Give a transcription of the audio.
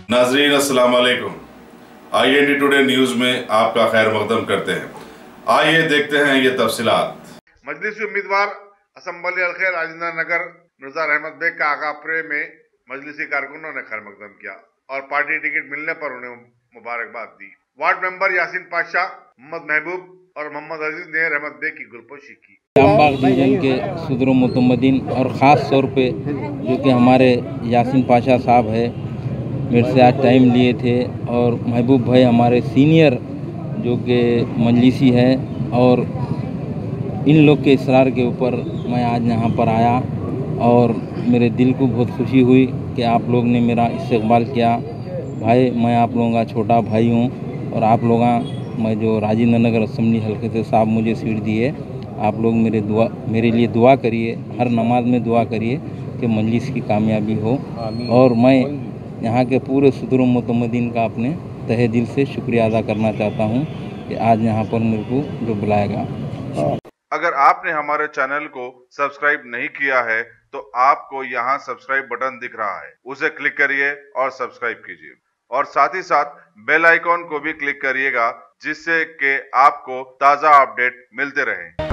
नाजरीन अस्सलाम वालेकुम। IND टुडे न्यूज में आपका खैर मकदम करते हैं। आइए देखते हैं ये तफसीलात। मजलिसी उम्मीदवार असम्बली हल्के राजेंद्र नगर निज़ार अहमद बेग का आगापुरे में मजलिसी कारकुनों ने खैर मकदम किया और पार्टी टिकट मिलने पर उन्हें मुबारकबाद दी। वार्ड मेंबर यासीन पाशा, मोहम्मद महबूब और मोहम्मद अजीज ने रहमत बेग की गुलपोशी की। जामबाग डिवीजन के सदर मुतमद्दीन और ख़ास तौर पे जो कि हमारे यासीन पाशा साहब है, मेरे से आज टाइम लिए थे, और महबूब भाई हमारे सीनियर जो कि मजलिसी है, और इन लोग के इसरार के ऊपर मैं आज यहाँ पर आया और मेरे दिल को बहुत खुशी हुई कि आप लोग ने मेरा इस्तकबाल किया। भाई मैं आप लोगों का छोटा भाई हूँ, और आप लोग मैं जो राजेंद्र नगर असम्बली हल्के से साहब मुझे सीट दी है, आप लोग मेरे लिए दुआ करिए, हर नमाज में दुआ करिए कि मजलिस की कामयाबी हो। और मैं यहाँ के पूरे सदर मुतमद्दीन का अपने तहे दिल से शुक्रिया अदा करना चाहता हूँ कि आज यहाँ पर मेरे को जो बुलाया गया। अगर आपने हमारे चैनल को सब्सक्राइब नहीं किया है तो आपको यहाँ सब्सक्राइब बटन दिख रहा है, उसे क्लिक करिए और सब्सक्राइब कीजिए, और साथ ही साथ बेल आइकॉन को भी क्लिक करिएगा, जिससे कि आपको ताज़ा अपडेट मिलते रहें।